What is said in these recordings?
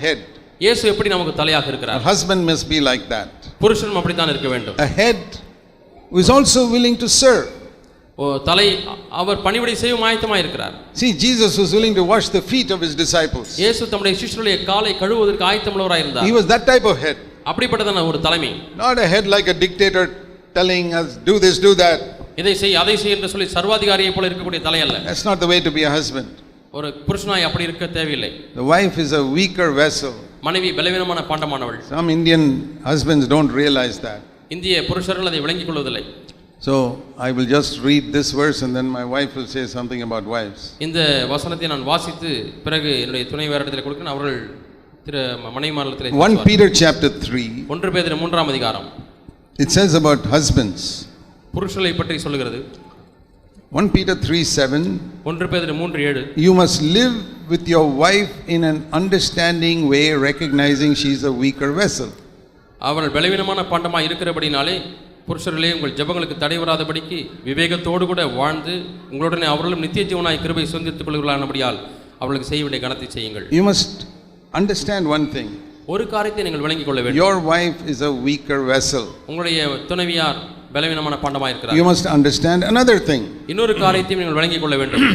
head. இயேசு எப்படி நமக்கு தலையாக இருக்கிறார்? A husband must be like that. புருஷனும் அப்படித்தான் இருக்க வேண்டும். A head who is also willing to serve. தலை அவர் பணிவிடை செய்யும் ஆயத்தமாக இருக்கிறார். See, Jesus was willing to wash the feet of his disciples. இயேசு தம்முடைய சீஷர்களுடைய காலை கழுவுவதற்கு ஆயத்தமுள்ளவராய் இருந்தார். He was that type of head. அப்படிப்பட்டதான ஒரு தலைமை. Not a head like a dictator telling us do this, do that. இதை செய் அதை செய் என்று சொல்லி சர்வாதிகாரியை போல இருக்கக்கூடிய தலை அல்ல. That's not the way to be a husband. ஒரு புருஷனாய் அப்படி இருக்க தேவையில்லை. The wife is a weaker vessel. மனைவி பலவீனமான பாண்டமானவள். Some Indian husbands don't realize that. இந்திய புருஷர்கள் அதை விளங்கிக் கொள்வதில்லை. So I will just read this verse and then my wife will say something about wives. இந்த வசனத்தை நான் வாசித்து பிறகு என்னுடைய துணைவியாரிடத்தில் கொடுக்கிறேன். அவர்கள் திரு மனைவிமாரிடத்தில் 1 Peter chapter 3. 1 பேதுரு 3ஆம் அதிகாரம். It says about husbands. புருஷனை பற்றி சொல்கிறது. 1 Peter 3:7. 1 பேதுரு 3:7. You must live with your wife in an understanding way, recognizing she is a weaker vessel. அவர்கள் பலவீனமான பாண்டமாக இருக்கிறபடினாலே புருஷர்களே உங்கள் ஜெபங்களுக்கு தடை வராதபடிக்கு விவேகத்தோடு கூட வாழ்ந்து உங்களுடனே அவர்களும் நித்திய ஜீவனாய் கிருபை சொந்தித்துக் கொள்கிறானபடியால் அவர்களுக்கு செய்ய வேண்டிய கணத்தை செய்யுங்கள். You must understand one thing. ஒரு காரியத்தை நீங்கள் விளங்கிக் கொள்ள வேண்டும். Your wife is a weaker vessel. உங்களுடைய துணைவியார் பலவீனமான பாண்டமாக இருக்கிறார். You must understand another thing. இன்னொரு காரியத்தையும் நீங்கள் விளங்கிக் கொள்ள வேண்டும்.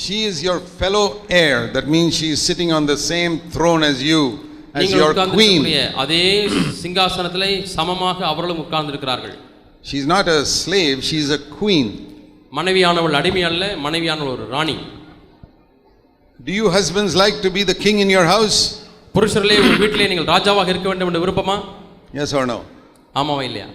She is your fellow heir. That means she is sitting on the same throne as you. As your queen. அதே சிங்காசனத்திலே சமமாக அவர்களும் உட்கார்ந்திருக்கிறார்கள். She is not a slave, she is a queen. மனைவியானவள் அடிமை அல்ல, மனைவியானவள் ஒரு ராணி. Do you husbands like to be the king in your house? புருஷர்களே உங்கள் வீட்டிலே நீங்கள் ராஜாவாக இருக்க வேண்டும் என்று விருப்பமா? Yes or no? ஆமாவா இல்லையா?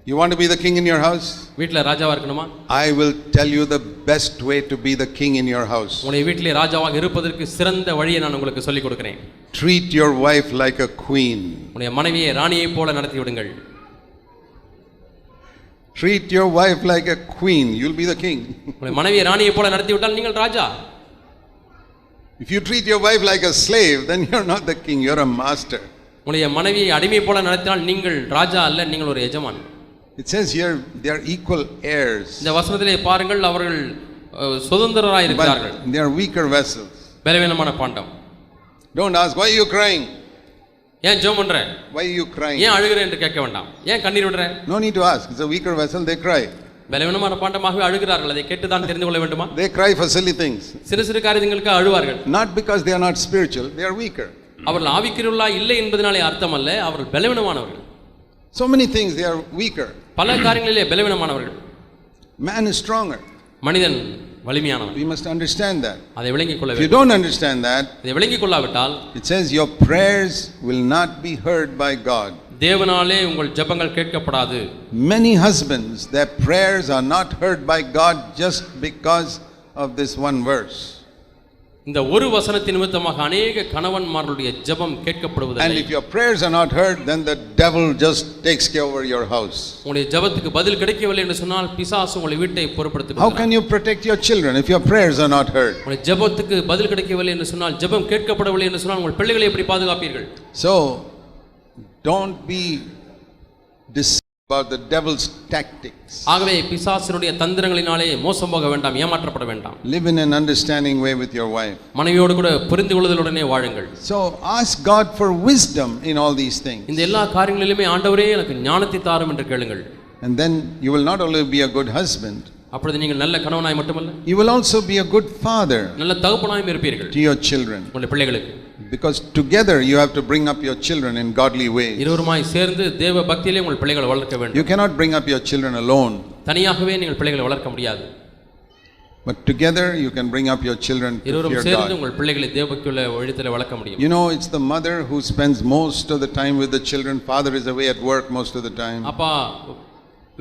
You want to be the king in your house? வீட்டிலே ராஜாவா இருக்கணுமா? I will tell you the best way to be the king in your house. உங்களுடைய வீட்டிலே ராஜாவாக இருப்பதற்கு சிறந்த வழியை நான் உங்களுக்கு சொல்லிக் கொடுக்கிறேன். Treat your wife like a queen. உங்களுடைய மனைவியை ராணியைப் போல நடத்தி விடுங்கள். Treat your wife like a queen, you'll be the king. உங்களுடைய மனைவியை ராணியைப் போல நடத்தி விட்டால் நீங்கள் ராஜா. If you treat your wife like a slave, then you're not the king, you're a master. உங்களுடைய மனைவியை அடிமை போல நடத்தினால் நீங்கள் ராஜா அல்ல, நீங்கள் ஒரு எஜமான். It says here they are equal heirs. இந்த வசனத்திலே பாருங்கள் அவர்கள் சுதந்திரராய் இருக்கிறார்கள். They are weaker vessels. பலவீனமான பாண்டம். Don't ask why are you crying? ஏன் ஜெபம் பண்ற? Why are you crying? ஏன் அழுகுற என்று கேட்க வேண்டாம். ஏன் கண்ணீர் விடுற? No need to ask. It's a weaker vessel, they cry. பலவீனமான பாண்டமாகவே அழுகிறார்கள். அதை கேட்டு தான் தெரிந்து கொள்ள வேண்டுமா? They cry for silly things. சிறு சிறு காரியங்களுக்கு அழுவார்கள். Not because they are not spiritual, they are weaker. அவர்கள் ஆவிக்குரியவர்களா இல்லை என்பதனாலே அர்த்தம் அல்ல, அவர்கள் பலவீனமானவர்கள். So many things they are weaker. பல காரியங்களிலே பலவீனமானவர்கள். Man is stronger. மனிதன் வலிமையானவன். We must understand that. அதை விளங்கிக் கொள்ள If you வேண்டும். don't understand that, இதை விளங்கிக் கொள்ளாவிட்டால் it says your prayers will not be heard by God. தேவனாலே உங்கள் ஜெபங்கள் கேட்கப்படாது. Many husbands, their prayers are not heard by God just because of this one verse. இந்த ஒரு வசனத்தின் நிமித்தமாக अनेक கணவன்மார்களுடைய ஜெபம் கேட்கப்படுவதில்லை. And if your prayers are not heard, then the devil just takes care over your house. உங்களுடைய ஜெபத்துக்கு பதில் கிடைக்கவில்லை என்று சொன்னால் பிசாசு உங்கள் வீட்டை பொறுப்படுத்துகிறார். How can you protect your children if your prayers are not heard? உங்களுடைய ஜெபத்துக்கு பதில் கிடைக்கவில்லை என்று சொன்னால் ஜெபம் கேட்கப்படவில்லை என்று சொன்னால் உங்கள் பிள்ளைகளை எப்படி பாதுகாப்பீர்கள்? So don't be deceived about the devil's tactics. ஆகவே பிசாசினுடைய தந்திரங்களினாலே மோசம் போக வேண்டாம், ஏமாற்றப்பட வேண்டாம். Live in an understanding way with your wife. மனைவியோடு கூட புரிந்து கொள்ளுதலுடனே வாழுங்கள். So ask God for wisdom in all these things. இந்த எல்லா காரியங்களிலுமே ஆண்டவரே எனக்கு ஞானத்தை தாரும் என்று கேளுங்கள். And then you will not only be a good husband, அப்பொழுது நீங்கள் நல்ல கணவனாய் மட்டுமல்ல, you will also be a good father நல்ல தகப்பனாயும் இருப்பீர்கள் to your children. உங்களுடைய பிள்ளைகளுக்கு. Because together you have to bring up your children in godly ways. இருவருமாய் சேர்ந்து தேவ பக்தியிலே உங்கள் பிள்ளைகளை வளர்க்க வேண்டும். You cannot bring up your children alone. தனியாகவே நீங்கள் பிள்ளைகளை வளர்க்க முடியாது. But together you can bring up your children to இருவரும் fear சேர்ந்து God. உங்கள் பிள்ளைகளை தேவபக்தியுள்ள வழியிலே வளர்க்க முடியும். You know, it's the mother who spends most of the time with the children. Father is away at work most of the time. அப்பா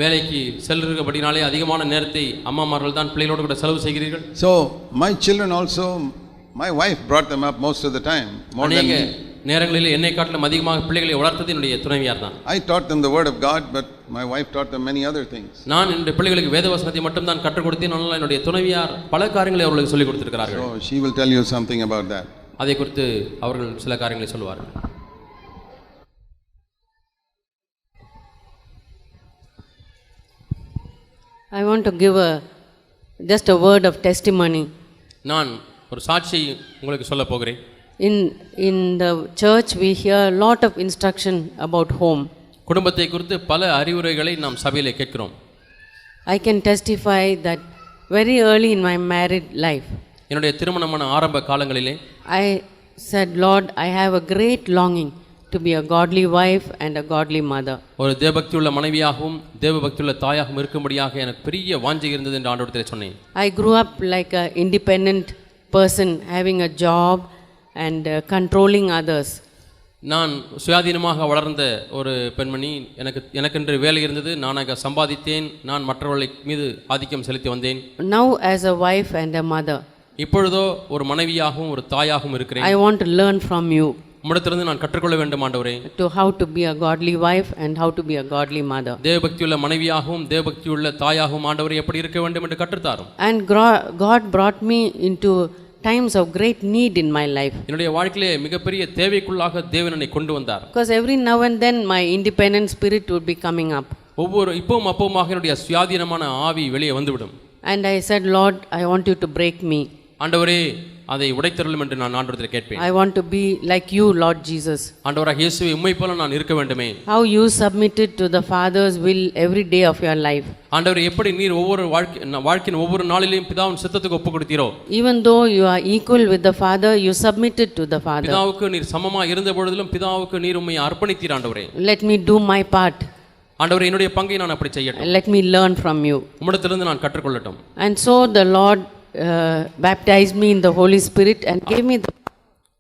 வேலைக்கு செல்லுகிறபடினாலே அதிகமான நேரத்தை அம்மாமார்கள் தான் பிள்ளைகளோடு கூட செலவு செய்கிறீர்கள். So my children also, my wife brought them up most of the time, more than me. நேரங்களில் என்னை காட்டிலும் அதிகமாக பிள்ளைகளை வளர்த்தது என்னுடைய துணைவியார் தான். I taught them the word of God, but my wife taught them many other things. நான் என்னுடைய பிள்ளைகளுக்கு வேதவசனத்தை மட்டும் தான் கற்றுக் கொடுத்தேன். ஆனால் என்னுடைய துணைவியார் பல காரியங்களை அவர்களுக்கு சொல்லிக் கொடுத்திருக்கிறார்கள். So she will tell you something about that. அதை குறித்து அவர்கள் சில காரியங்களை சொல்வார்கள். I want to give just a word of testimony. நான் ஒரு சாட்சி உங்களுக்கு சொல்ல போகிறேன். In the church we hear a lot of instruction about home. குடும்பத்தை குறித்து பல அறிவுரைகளை நாம் சபையிலே கேட்கிறோம். I can testify that very early in my married life, என்னுடைய திருமணமான ஆரம்ப காலங்களிலே I said, Lord, I have a great longing to be a godly wife and a godly mother. ஒரு தேவபக்தியுள்ள மனைவியாகவும் தேவபக்தியுள்ள தாயாகவும் இருக்கும்படியாக எனக்கு பெரிய வாஞ்சை இருந்தது என்று ஆண்டவரிடத்தில் சொன்னேன். I grew up like an independent person, having a job and controlling others. நான் சுயாதீனமாக வளர்ந்த ஒரு பெண்மணி. எனக்கென்று வேலை இருந்தது. நான் சம்பாதித்தேன். நான் மற்றவர்களை மீது ஆதிக்கம் செலுத்தி வந்தேன். Now as a wife and a mother, இப்பொழுதோ ஒரு மனைவியாகவும் ஒரு தாயாகவும் இருக்கிறேன். I want to learn from you உம்மிடத்திலிருந்து நான் கற்றுக்கொள்ள வேண்டும் ஆண்டவரே. to how to be a godly wife and how to be a godly mother. தேவபக்தியுள்ள மனைவியாகவும் தேவபக்தியுள்ள தாயாகவும் ஆண்டவரே எப்படி இருக்க வேண்டும் என்று கற்றுத்தாரும். And God brought me into times of great need in my life. என்னுடைய வாழ்க்கையிலே மிகப்பெரிய தேவைக்குள்ளாக தேவன் என்னை கொண்டு வந்தார். Because every now and then my independent spirit would be coming up. ஒவ்வொரு இப்பவும் அப்பவுமாக என்னுடைய சுயாதீனமான ஆவி வெளியே வந்துவிடும். And I said, Lord, I want you to break me. ஆண்டவரே அதை உடைத்தருளும் என்று நான் ஆண்டவரிடத்தில் கேட்பேன். I want to be like you, Lord Jesus. ஆண்டவராகிய இயேசுவே உம்மை போல நான் இருக்க வேண்டுமே. How you submitted to the Father's will every day of your life. ஆண்டவரே எப்படி நீர் ஒவ்வொரு வாழ்க்கையின் ஒவ்வொரு நாளிலும் பிதாவின் சித்தத்துக்கு ஒப்பு கொடுத்தீரோ, Even though you are equal with the Father, you submitted to the Father. பிதாவுக்கு நீர் சமமாக இருந்த பொழுதிலும் பிதாவுக்கு நீர் உம்மை அர்ப்பணித்தீர் ஆண்டவரே. Let me do my part. ஆண்டவரே என்னுடைய பங்கை நான் அப்படி செய்யட்டும். Let me learn from you. உம்மிடத்திலிருந்து நான் கற்றுக்கொள்ளட்டும். And so the Lord baptized me in the Holy Spirit and gave me the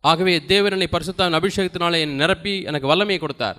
ஆகவே தேவன் என்னை பரிசுத்த அபிஷேகத்தினாலே நிரப்பி எனக்கு வல்லமையை கொடுத்தார்.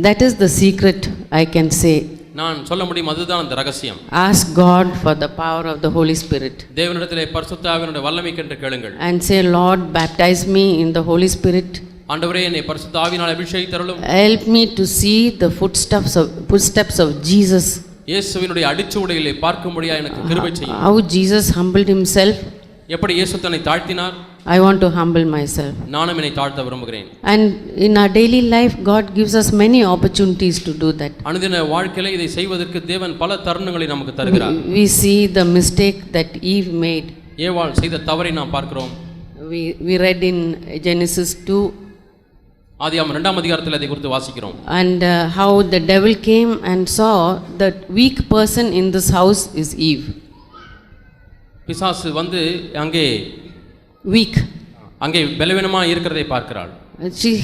that is the secret, I can say. நான் சொல்ல முடியும், அதுதான் அந்த ரகசியம். Ask God for the power of the Holy Spirit. தேவனிடத்திலே பரிசுத்த ஆவியினுடைய வல்லமைக்கென்று கேளுங்கள். And say, Lord, baptize me in the Holy Spirit. ஆண்டவரே என்னை பரிசுத்த ஆவியினால் அபிஷேகித்தருளும். Help me to see the footsteps of Jesus. இயேசுவினுடைய அடிச்சுவடுகளை பார்க்கும்படியாக எனக்கு கிருபை செய்யும். How Jesus humbled himself. எப்படி இயேசு தன்னை தாழ்த்தினார். I want to humble myself. நானும் என்னை தாழ்த்த விரும்புகிறேன். And in our daily life, God gives us many opportunities to do that. அனுதின வாழ்க்கையிலே இதை செய்வதற்கு தேவன் பல தருணங்களை நமக்கு தருகிறார். We see the mistake that Eve made. ஏவாள் செய்த தவறை நாம் பார்க்கிறோம். We read in Genesis 2. ஆதியாகமம் 2ஆம் அதிகாரத்தில் அதை குறித்து வாசிக்கிறோம். And how the devil came and saw that weak person in this house is Eve. பிசாசு வந்து அங்கே பலவீனமாக இருக்கிறதை பார்க்கிறாள்.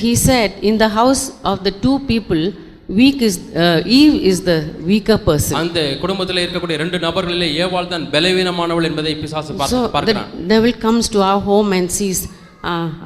He said, in the house of the two people, Eve is the weaker person. அந்த குடும்பத்தில் இருக்கக்கூடிய ரெண்டு நபர்களிலே ஏவாள் தான் பலவீனமானவள் என்பதை பிசாசு பார்க்கிறான். So the devil comes to our home and sees,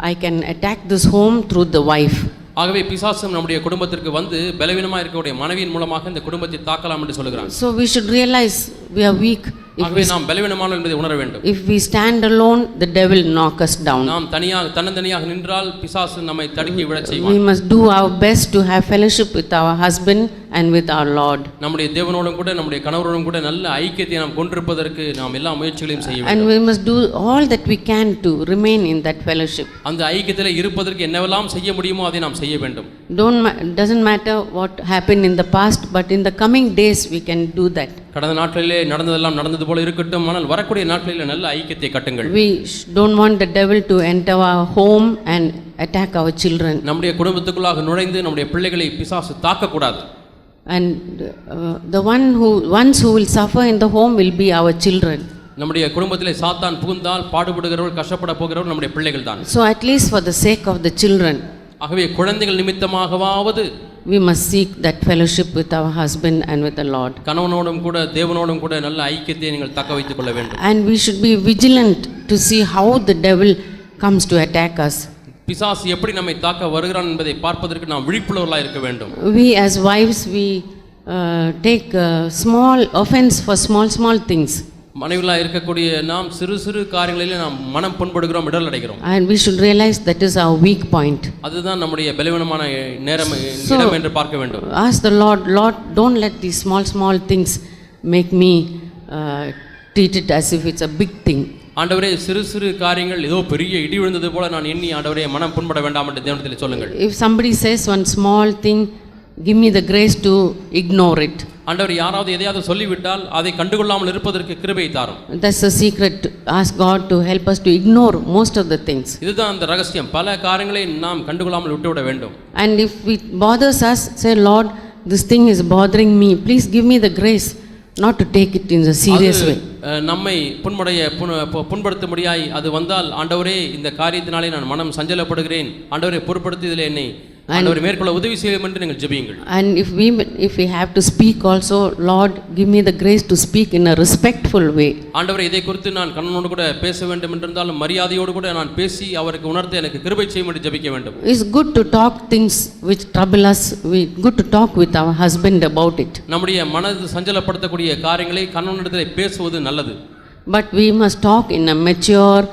I can attack this home through the wife. ஆகவே பிசாசு நம்முடைய குடும்பத்திற்கு வந்து பலவீனமாக இருக்கக்கூடிய மனைவியின் மூலமாக இந்த குடும்பத்தை தாக்கலாம் என்று சொல்கிறான். So we should realize we are weak. ஆகவே நாம் பலவீனமானவர்கள் என்பதை உணர வேண்டும். If we stand alone, the devil knock us down. நாம் தன்னந்தனியாக நின்றால் பிசாசு நம்மை தடுக்கி விழச் செய்வான். We must do our best to have fellowship with our husband and with our Lord. நம்முடைய தேவனோடும் கூட நம்முடைய கணவரோடும் கூட நல்ல ஐக்கியத்தை நாம் கொண்டிருப்பதற்கு நாம் எல்லா முயற்சிகளையும் செய்ய வேண்டும். And we must do all that we can to remain in that fellowship. அந்த ஐக்கியத்திலே இருப்பதற்கு என்னவெல்லாம் செய்ய முடியுமோ அதை நாம் செய்ய வேண்டும். Doesn't matter what happened in the past, but in the coming days we can do that. கடந்த நாட்களிலே நடந்ததெல்லாம் நடந்தது போல இருக்கட்டும், ஆனால் வரக்கூடிய நாட்களிலே நல்ல ஐக்கியத்தை கட்டுங்கள். We don't want the devil to enter our home and attack our children. நம்முடைய குடும்பத்துக்குள்ளாக நுழைந்து நம்முடைய பிள்ளைகளை பிசாசு தாக்க கூடாது. And the ones who will suffer in the home will be our children. நம்முடைய குடும்பத்திலே சாத்தான் புகுந்தால் பாடுபடுகிறவர்கள் கஷ்டப்பட போகிறவர்கள் நம்முடைய பிள்ளைகள் தான். So at least for the sake of the children, ஆகவே குழந்தைகள் நிமித்தமாகவாவது we must seek that fellowship with our husband and with the Lord. கணவனோடும் கூட தேவனோடும் கூட நல்ல ஐக்கியத்தை நீங்கள் தக்க வைத்துக் கொள்ள வேண்டும். And we should be vigilant to see how the devil comes to attack us. பிசாசு எப்படி நம்மை தாக்க வருகிறான் என்பதை பார்ப்பதற்கு நாம் விழிப்புள்ளவர்களாக இருக்க வேண்டும். We as wives, we take small offense for small things. மனைவிகளாக இருக்கக்கூடிய நாம் சிறு சிறு காரியங்களிலே நாம் மனம் புண்படுகிறோம், இடர் அடைகிறோம். And we should realize that is our weak point. அதுதான் நம்முடைய பலவீனமான இடம் என்று பார்க்க வேண்டும். Ask the Lord, don't let these small things make me treat it as if it's a big thing. ஆண்டவரே, சிறு சிறு காரியங்கள் ஏதோ பெரிய இடி விழுந்தது போல நான் எண்ணி ஆண்டவரே மனம் புண்பட வேண்டாம் என்று தேவனிடத்தில் சொல்லுங்கள். If somebody says one small thing, give me the grace to ignore it. ஆண்டவர் யாராவது எதையாவது சொல்லிவிட்டால் அதை கண்டுகொள்ளாமல் இருப்பதற்கு கிருபை தாரும். That's the secret. Ask God to help us to ignore most of the things. இதுதான் அந்த ரகசியம். பல காரியங்களை நாம் கண்டுகொள்ளாமல் விட்டுவிட வேண்டும். And if it bothers us, say, Lord, this thing is bothering me. Please give me the grace not to take it in a serious way. நம்மை புண்படுத்தும்படியாய் அது வந்தால், ஆண்டவரே இந்த காரியத்தினாலே நான் மனம் சஞ்சலப்படுகிறேன், ஆண்டவரே பொறுப்படுத்தி இதில் என்னை ஆண்டவரே மேற்கொள்ள உதவி செய்யும் என்று நீங்கள் ஜெபியுங்கள். And if we have to speak also, Lord, give me the grace to speak in a respectful way. ஆண்டவரே இதை குறித்து நான் கண்ணனோடு கூட பேச வேண்டும் என்றிருந்தாலும் மரியாதையோடு கூட நான் பேசி அவருக்கு உணர்த்த எனக்கு கிருபை செய்யும் என்று ஜெபிக்க வேண்டும். It's good to talk things which trouble us. Good to talk with our husband about it. நம்முடைய மனது சஞ்சலப்படுத்தக்கூடிய காரியங்களை கண்ணனிடத்தில் பேசுவது நல்லது. But we must talk in a mature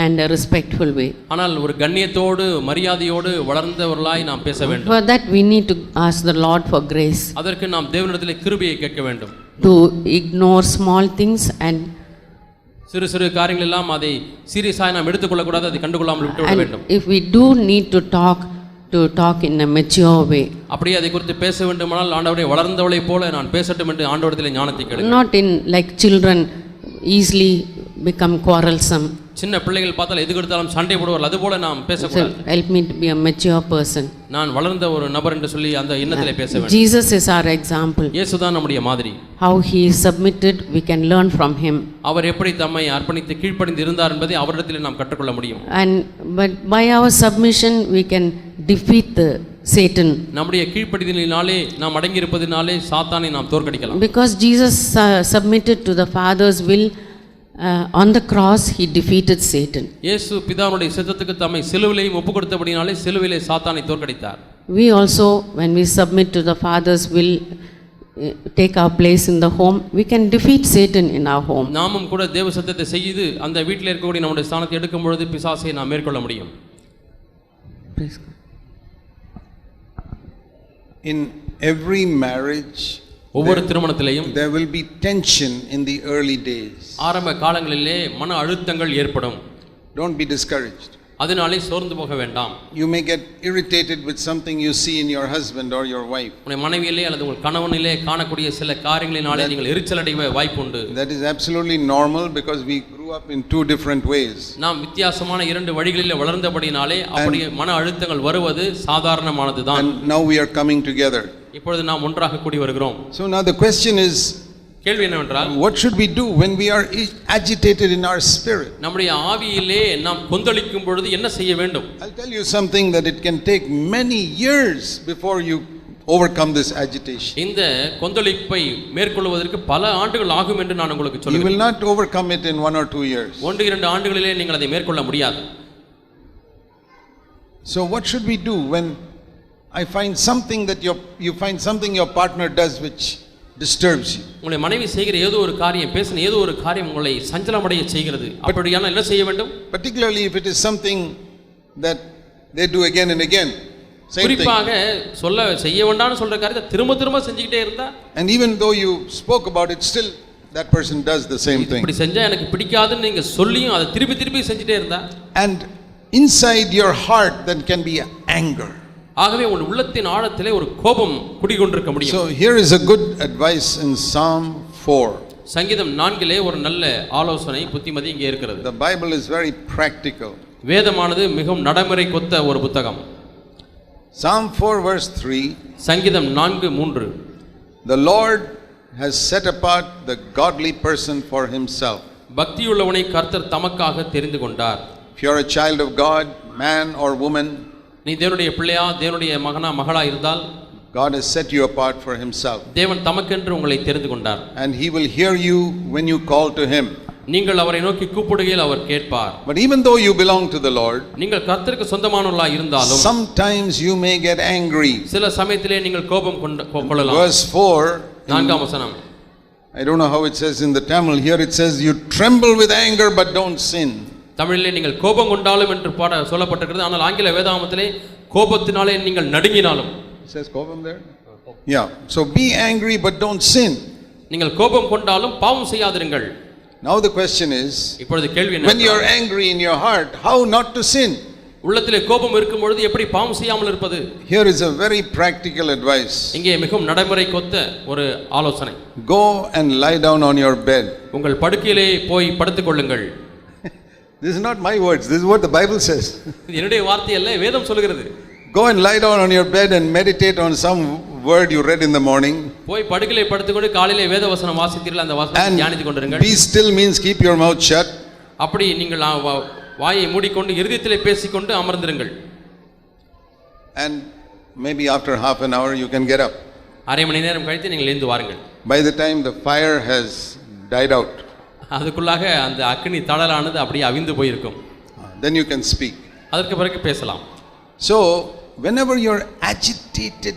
and a respectful way. ஆனால் ஒரு கண்ணியத்தோடு மரியாதையோடு வளர்ந்தவர்களாய் நாம் பேச வேண்டும். For that we need to ask the Lord for grace. அதற்கு நாம் தேவனிடத்தில் கிருபையை கேட்க வேண்டும். To ignore small things and சிறு சிறு காரியங்கள் எல்லாம் அதை சீரியஸாக நாம் எடுத்துக்கொள்ள கூடாது, அதை கண்டுகொள்ளாமல் விட்டுவிட வேண்டும். If we do need to talk in a mature way. அப்படியே அதை குறித்து பேச வேண்டுமானால் ஆண்டவரே வளர்ந்தவளைப் போல நான் பேசட்டும் என்று ஆண்டவரிடத்தில் ஞானத்தை கேளுங்கள். Not in like children easily become quarrelsome. சின்ன பிள்ளைகள் பார்த்தால் எது கொடுத்தாலும் சண்டை போடுவார்கள், அதுபோல நாம் பேசக்கூடாது. Help me to be a mature person. நான் வளர்ந்த ஒரு நபர் என்று சொல்லி அந்த எண்ணத்திலே பேச வேண்டும். Jesus is our example. இயேசுதான் நம்முடைய மாதிரி. How he submitted, we can learn from him. அவர் எப்படி தம்மை அர்ப்பணித்து கீழ்ப்படிந்து இருந்தார் என்பதை அவரிடத்தில் நாம் கற்றுக்கொள்ள முடியும். But by our submission we can defeat the Satan. நம்முடைய கீழ்ப்படிதலினாலே நாம் அடங்கி இருப்பதினாலே சாத்தானை நாம் தோற்கடிக்கலாம். Because Jesus submitted to the Father's will, on the cross he defeated Satan. இயேசு பிதாவுடைய சித்தத்துக்கு தம்மை சிலுவையிலே ஒப்புக்கொடுத்தபடினாலே சிலுவையிலே சாத்தானை தோற்கடித்தார். We also, when we submit to the Father's will, take our place in the home, we can defeat Satan in our home. நாமும் கூட தேவ சித்தத்தை செய்து அந்த வீட்டில் இருக்கக்கூடிய நம்முடைய ஸ்தானத்தை எடுக்கும் பொழுது பிசாசை நாம் மேற்கொள்ள முடியும். Praise God. In every marriage, ஒவ்வொரு திருமணத்திலேயும் there will be tension in the early days. ஆரம்ப காலங்களிலே மன அழுத்தங்கள் ஏற்படும். Don't be discouraged. அதனாலே சோர்ந்து போக வேண்டாம். You may get irritated with something you see in your husband or your wife. உங்கள் மனைவியிலே அல்லது உங்கள் கணவனிலே காணக்கூடிய சில காரியங்களினாலே நீங்கள் எரிச்சல் அடைய வாய்ப்புண்டு. That is absolutely normal because we grew up in two different ways. நாம் வித்தியாசமான இரண்டு வழிகளிலே வளர்ந்தபடினாலே அப்படி மன அழுத்தங்கள் வருவது சாதாரணமானதுதான். And now we are coming together. இப்பொழுது நாம் ஒன்றாக கூடி வருகிறோம். So now the question is, கேள்வி என்னவென்றால், what should we do when we are agitated in our spirit? நம்முடைய ஆவியிலே நாம் கொந்தளிக்கும் பொழுது என்ன செய்ய வேண்டும்? I'll tell you something that it can take many years before you overcome this agitation. இந்த கொந்தளிப்பை மேற்கொள்வதற்கு பல ஆண்டுகள் ஆகும் என்று நான் உங்களுக்கு You சொல்கிறேன். will not overcome it in 1 or 2 years. 1-2 ஆண்டுகளிலே நீங்கள் அதை மேற்கொள்ள முடியாது. So what should we do when I find something that you find something your partner does which disturbs you? உங்களுடைய மனைவி செய்கிற ஏதோ ஒரு காரியம், பேசின ஏதோ ஒரு காரியம் உங்களை சஞ்சலமடைய செய்கிறது. அப்படியான என்ன செய்ய வேண்டும்? Particularly if it is something that they do again and again. Same thing. குறிப்பாக செய்ய வேண்டாம்னு சொல்ற காரியத்தை திரும்ப திரும்ப செஞ்சுக்கிட்டே இருந்தா, And even though you spoke about it, still that person does the same thing. இப்படி செஞ்சா எனக்கு பிடிக்காதுன்னு நீங்க சொல்லியும் அதை திருப்பி திருப்பி செஞ்சுட்டே இருந்தா, And inside your heart then can be anger. ஆகவே உங்கள் உள்ளத்தின் ஆழத்திலே ஒரு கோபம் குடிகொண்டிருக்க முடியும். So here is a good advice in Psalm 4. சங்கீதம் 4 ஒரு நல்ல ஆலோசனை புத்திமதி இங்கே இருக்கிறது. The Bible is very practical. வேதமானது மிகவும் நடைமுறைக்கொத்த ஒரு புத்தகம். Psalm 4 verse 3. சங்கீதம் 4:3. The Lord has set apart the godly person for himself. பக்தியுள்ளவனை கர்த்தர் தமக்காக தெரிந்து கொண்டார். If you are a child of God, man or woman, நீ தேவனுடைய பிள்ளையா, தேவனுடைய மகனா மகளா இருந்தால், God has set you apart for himself. தேவன் தமக்கென்று உங்களை தெரிந்து கொண்டார். And he will hear you when you call to him. நீங்கள் அவரை நோக்கி கூப்பிடுகையில் அவர் கேட்பார். But even though you belong to the Lord, நீங்கள் கர்த்தருக்கு சொந்தமானவர்களாக இருந்தாலும் sometimes you may get angry. சில சமயத்திலே நீங்கள் கோபம் கொள்ளலாம். Verse 4, 4ஆம் வசனம். I don't know how it says in the Tamil. Here it says you tremble with anger but don't sin. தமிழிலே நீங்கள் கோபம் கொண்டாலும் என்று சொல்லப்பட்டிருக்கிறது. ஆனால் ஆங்கில வேதாகமத்திலே கோபத்தினாலே நீங்கள் நடுங்கினாலும். It says kobam there? Yeah. So be angry but don't sin. நீங்கள் கோபம் கொண்டாலும் பாவம் செய்யாதிருங்கள். Now the question is, இப்பொழுது கேள்வி என்ன? when you are angry in your heart, how not to sin? உள்ளத்திலே கோபம் இருக்கும் பொழுது எப்படி பாவம் செய்யாமல் இருப்பது? Here is a very practical advice. இங்கே மிகவும் நடைமுறைக்கொத்த ஒரு ஆலோசனை. Go and lie down on your bed. உங்கள் படுக்கையிலே போய் படுத்துக் கொள்ளுங்கள். This is not my words, this is what the Bible says. இது என்னுடைய வார்த்தை அல்ல, வேதம் சொல்கிறது. Go and lie down on your bed and meditate on some word you read in the morning. போய் படுக்கையிலே படுத்துக்கொண்டு காலையிலே வேத வசனம் வாசித்தீர்கள், அந்த வசனத்தை தியானித்துக் கொண்டிருங்கள். Be still means keep your mouth shut. அப்படி நீங்கள் வாயை மூடிக்கொண்டு இருதயத்திலே பேசிக்கொண்டு அமர்ந்திருங்கள். And maybe after half an hour you can get up. அரை மணி நேரம் கழித்து நீங்கள் எழுந்து வாருங்கள். By the time the fire has died out, அதுக்குள்ளாக அந்த அக்னி தழலானது அப்படியே அவிந்து போயிருக்கும். then you can speak. அதற்கு பிறகு பேசலாம். So whenever you're agitated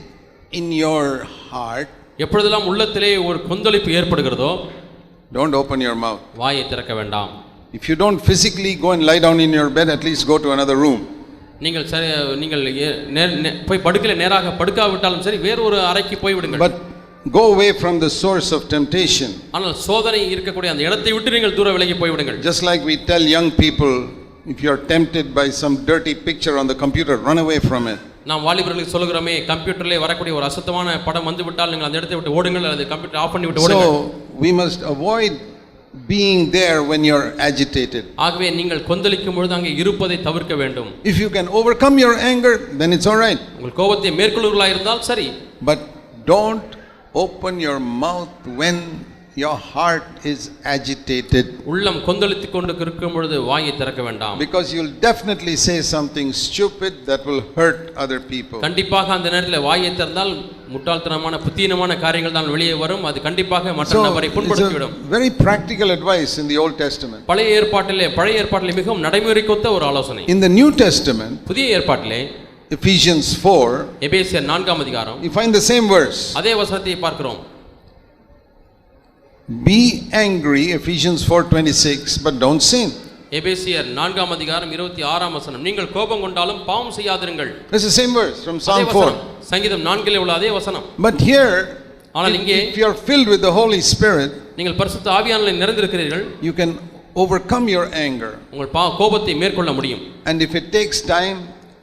in your heart, எப்பொழுதெல்லாம் உள்ளத்திலே ஒரு கொந்தளிப்பு ஏற்படுகிறதோ, don't open your mouth. வாயை திறக்க வேண்டாம். If you don't physically go and lie down in your bed, at least go to another room. நீங்கள் போய் படுக்கையில நேராக படுக்காவிட்டாலும் சரி, வேறு ஒரு அறைக்கு போய் விடுங்கள். But go away from the source of temptation. ஆனால் சோதனை இருக்கக்கூடிய அந்த இடத்தை விட்டு நீங்கள் தூர விலகி போய் விடுங்கள். Just like we tell young people, if you are tempted by some dirty picture on the computer, run away from it. நாம் வாலிபர்களுக்கு சொல்கிறோமே, கம்ப்யூட்டர்ல வரக்கூடிய ஒரு அசுத்தமான படம் வந்து விட்டால் நீங்கள் அந்த இடத்தை விட்டு ஓடுங்கள், அல்லது கம்ப்யூட்டர் ஆஃப் பண்ணி விட்டு ஓடுங்கள். So we must avoid being there when you're agitated. ஆகவே நீங்கள் கொந்தளிக்கும் பொழுது அங்கே இருப்பதை தவிர்க்க வேண்டும். If you can overcome your anger, then it's all right. உங்கள் கோபத்தை மேற்கொள்ளுவீர்களாக இருந்தால் சரி. But don't open your mouth when your heart is agitated. உள்ளம் கொந்தளித்துக் கொண்டு இருக்கும் பொழுது வாயை திறக்க வேண்டாம். Because you'll definitely say something stupid that will hurt other people. கண்டிப்பாக அந்த நேரத்தில் வாயை திறந்தால் முட்டாள்தனமான புத்தீனமான காரியங்கள் தான் வெளியே வரும். அது கண்டிப்பாக மற்ற நபரை புண்படுத்திவிடும். Very practical advice in the Old Testament. பழைய ஏற்பாட்டிலே மிகவும் நடைமுறைக்கொத்த ஒரு ஆலோசனை. In the New Testament, புதிய ஏற்பாட்டிலே Ephesians 4, எபேசியர் 4ஆம் அதிகாரம், you find the same verse. அதே வசனத்தை பார்க்கிறோம். Be angry, Ephesians 4:26, but don't sin. எபேசியர் 4ஆம் அதிகாரம் 26ஆம் வசனம், நீங்கள் கோபம் கொண்டாலும் பாவம் செய்யாதிருங்கள். That's the same verse from Psalm 4. சங்கீதம் 4இலே உள்ள அதே வசனம். But here, ஆனால் இங்கே if you are filled with the Holy Spirit, நீங்கள் பரிசுத்த ஆவியானவரில் நிறைந்திருக்கிறீர்கள், you can overcome your anger. உங்கள் கோபத்தை மேற்கொள்ள முடியும். And if it takes time,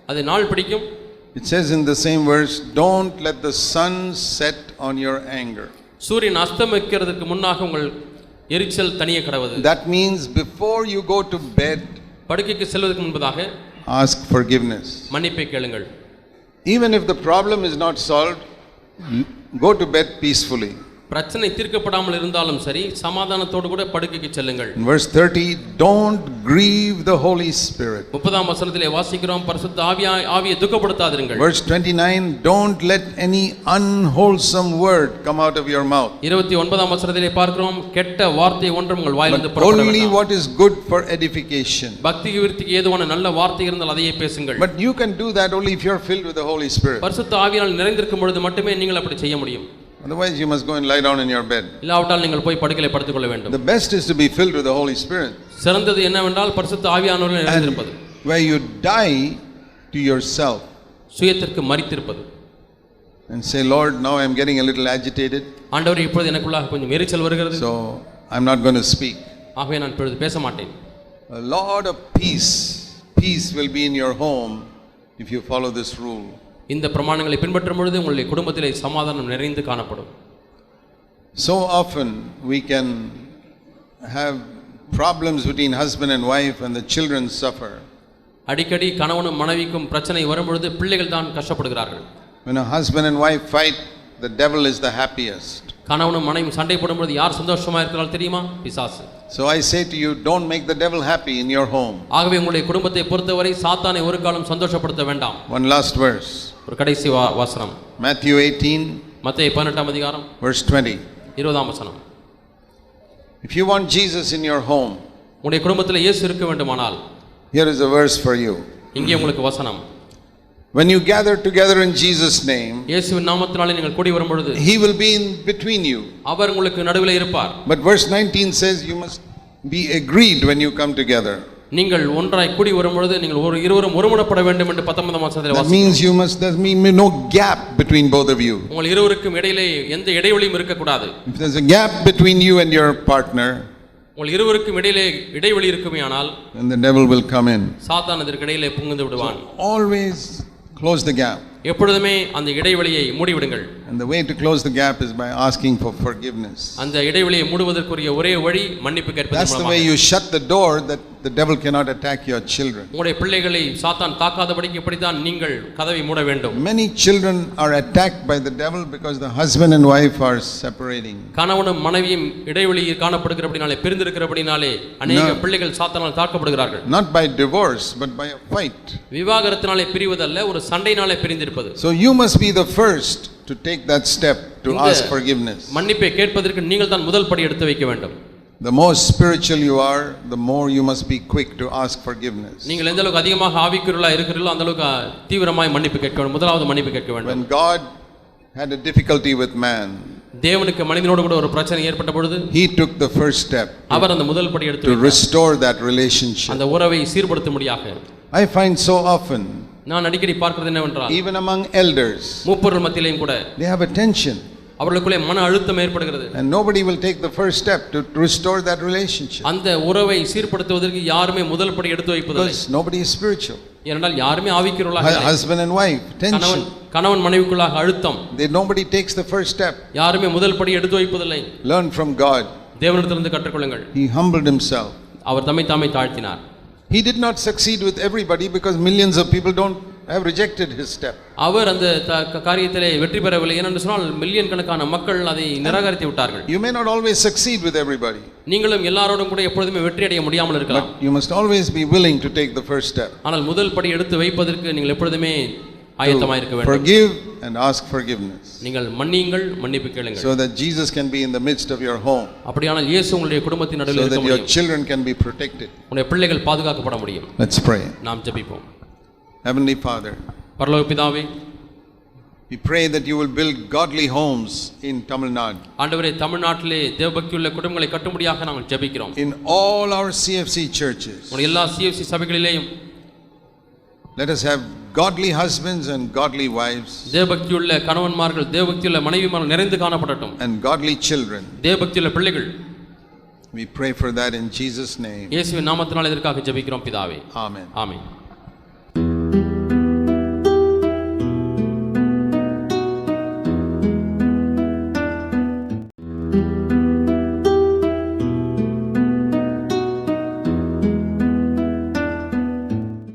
அது நாள் பிடிக்கும். it says in the same verse, don't let the sun set on your anger. சூரியன் அஸ்தமிக்கிறதுக்கு முன்னாக உங்கள் எரிச்சல் தனிய கடவுது. That means before you go to bed, படுக்கைக்கு செல்வதற்கு முன்பதாக ask forgiveness. மன்னிப்பை கேளுங்கள். Even if the problem is not solved, go to bed peacefully. பிரச்சனை தீர்க்கப்படாமல் இருந்தாலும் சரி, சமாதானத்தோடு கூட படுக்கைக்கு செல்லுங்கள். In verse 30, don't grieve the Holy Spirit. 30ஆம் வசனத்திலே வாசிக்கிறோம், பரிசுத்த ஆவியை துக்கப்படுத்தாதீர்கள். Verse 29, don't let any unwholesome word come out of your mouth. 29ஆம் வசனத்திலே பார்க்கிறோம், கெட்ட வார்த்தை ஒன்றும் உங்கள் வாயிலிருந்து புறப்பட வேண்டாம். Only what is good for edification. பக்தி விருத்திக்கு ஏதுவான நல்ல வார்த்தை இருந்தால் அதையே பேசுங்கள். But you can do that only if you are filled with the Holy Spirit. பரிசுத்த ஆவியால் நிறைந்திருக்கும் பொழுது மட்டுமே நீங்கள் அப்படி செய்ய முடியும். Otherwise you must go and lie down in your bed. இல்லாவிட்டால் நீங்கள் போய் படுக்கையிலே படுத்துக் கொள்ள வேண்டும். The best is to be filled with the Holy Spirit. சிறந்தது என்னவென்றால் பரிசுத்த ஆவியானவரில் நிறைந்திருப்பது. Where you die to yourself. சுயத்திற்கு மரித்திருப்பது. And say, Lord, now I am getting a little agitated. ஆண்டவரே, இப்பொழுது எனக்குள்ளாக கொஞ்சம் எரிச்சல் வருகிறது. So I am not going to speak. ஆகவே நான் இப்பொழுது பேச மாட்டேன். A lot of peace will be in your home if you follow this rule. இந்த பிரமாணங்களை பின்பற்றும் பொழுது உங்களுடைய குடும்பத்திலே சமாதானம் நிறைந்து காணப்படும். So often we can have problems between husband and wife and the children suffer. அடிக்கடி கணவனும் மனைவிக்கும் பிரச்சனை வரும் பொழுது பிள்ளைகள் தான் கஷ்டப்படுகிறார்கள். When a husband and wife fight, the devil is the happiest. கணவனும் மனைவியும் சண்டை போடும்போது யார் சந்தோஷமா இருக்கிறார்கள் தெரியுமா? பிசாசு. So I say to you, don't make the devil happy in your home. ஆகவே உங்களுடைய குடும்பத்தை பொறுத்தவரை சாத்தானை ஒரு காலம் சந்தோஷப்படுத்த வேண்டாம். One last verse. ஒரு கடைசி வசனம். Matthew 18, மத்தேயு 18ஆம் அதிகாரம், verse 20. 20ஆம் வசனம். If you want Jesus in your home, உங்களுடைய குடும்பத்தில் இயேசு இருக்க வேண்டுமானால், here is a verse for you. இங்கே உங்களுக்கு வசனம். When you gather together in Jesus' name, இயேசுவின் நாமத்தினாலே நீங்கள் கூடி வரும் பொழுது He will be in between you. அவர் உங்களுக்கு நடுவில் இருப்பார். But verse 19 says you must be agreed when you come together. நீங்கள் ஒன்றாய் கூடி வரும் பொழுது நீங்கள் இருவரும் ஒருமனப்பட வேண்டும் என்று 19ஆம் வசனத்தில் That means you must, there means no gap between both of you. உங்கள் இருவருக்கும் இடையிலே எந்த இடைவெளியும் இருக்க கூடாது. If there's a gap between you and your partner, உங்கள் இருவருக்கும் இடையிலே இடைவெளி இருக்குமேயானால் and the devil will come in. சாத்தான் அதற்கு இடையிலே புகுந்து விடுவான். Always close the gap. எப்பொழுதுமே அந்த இடைவெளியை மூடிவிடுங்கள். And the way to close the gap is by asking for forgiveness. அந்த இடைவெளியை மூடுவதற்குரிய ஒரே வழி மன்னிப்பு கேட்பது That's the மூலமாக. way you shut the door that the devil cannot attack your children. உங்களுடைய பிள்ளைகளை சாத்தான் தாக்காதபடிக்கு இப்படித்தான் நீங்கள் கதவை மூட வேண்டும். Many children are attacked by the devil because the husband and wife are separating. கணவனும் மனைவியும் இடைவெளியில் காணப்படுகிறபடினாலே பிரிந்திருக்கிறபடினாலே அநேக பிள்ளைகள் சாத்தானால் தாக்கப்படுகிறார்கள். Not by divorce but by a fight. விவாகரத்தினாலே பிரிவதல்ல, ஒரு சண்டையினாலே பிரிந்திருப்பது. So you must be the first to take that step to ask forgiveness. மன்னிப்பை கேட்பதற்கு நீங்கள் தான் முதல் படி எடுத்து வைக்க வேண்டும். The more spiritual you are, the more you must be quick to ask forgiveness. நீங்கள் எந்த அளவுக்கு அதிகமாக ஆவிக்குரியவர்களாக இருக்கிறீர்களோ அந்த அளவுக்கு தீவிரமாய் மன்னிப்பு கேட்க வேண்டும். முதலாவது மன்னிப்பு கேட்க வேண்டும். When God had a difficulty with man, தேவனுக்கு மனிதனோடு கூட ஒரு பிரச்சனை ஏற்பட்ட பொழுது he took the first step அவர் அந்த முதல் படி எடுத்து to restore that relationship. அந்த உறவை சீர்படுத்தும்படியாக. I find so often, நான் அடிக்கடி பார்க்கிறது என்னவென்றால், even among elders, மூப்பர்கள் மத்தியிலேயும் கூட they have a tension அவர்களுக்குள்ளே மன அழுத்தம் ஏற்படுகிறது. and nobody will take the first step to restore that relationship அந்த உறவை சீர்படுத்துவதற்கு யாருமே முதல் படி எடுத்து வைப்பதில்லை. because nobody is spiritual. ஏனென்றால் யாருமே ஆவிக்குரியவர்களாக இல்லை. Husband and wife, tension. கணவன் மனைவிக்குள்ளாக அழுத்தம். Nobody takes the first step. யாருமே முதல் படி எடுத்து வைப்பதில்லை. Learn from God. தேவனிடத்திலிருந்து கற்றுக்கொள்ளுங்கள். He humbled himself. அவர் தம்மை தாமே தாழ்த்தினார். He did not succeed with everybody because millions of people have rejected his step. அவர் அந்த காரியத்திலே வெற்றி பெறவில்லை. ஏனென்று சொன்னால் மில்லியன் கணக்கான மக்கள் அதை நிராகரித்து விட்டார்கள். You may not always succeed with everybody. நீங்களும் எல்லாரோடும் கூட எப்பொழுதுமே வெற்றி அடைய முடியாமல் இருக்கலாம். But you must always be willing to take the first step. ஆனால் முதல் படி எடுத்து வைப்பதற்கு நீங்கள் எப்பொழுதுமே ஆயத்தமாக இருக்க வேண்டும். Forgive and ask forgiveness. நீங்கள் மன்னியுங்கள், மன்னிப்பு கேளுங்கள். So that Jesus can be in the midst of your home. அப்படியானால் இயேசு உங்களுடைய குடும்பத்தின் நடுவில் So இருக்க that your முடியும். children can be protected. உங்களுடைய பிள்ளைகள் பாதுகாக்கப்பட முடியும். Let's pray. நாம் ஜெபிப்போம். Heavenly Father, பரலோக பிதாவே, we pray that you will build godly homes in Tamil Nadu. ஆண்டவரே, தமிழ்நாட்டிலே தேவபக்தியுள்ள குடும்பங்களை கட்டும்படியாக நாங்கள் ஜெபிக்கிறோம். In all our CFC churches, உங்களுடைய எல்லா CFC சபைகளிலேயும் let us have godly husbands and godly wives தேவபக்தியுள்ள கணவன்மார்கள், தேவபக்தியுள்ள மனைவிமார்கள் நிறைந்து காணப்படட்டும். and godly children. தேவபக்தியுள்ள பிள்ளைகள். We pray for that in Jesus' name. இயேசுவின் நாமத்தினால் இதற்காக ஜெபிக்கிறோம் பிதாவே. Amen. ஆமென்.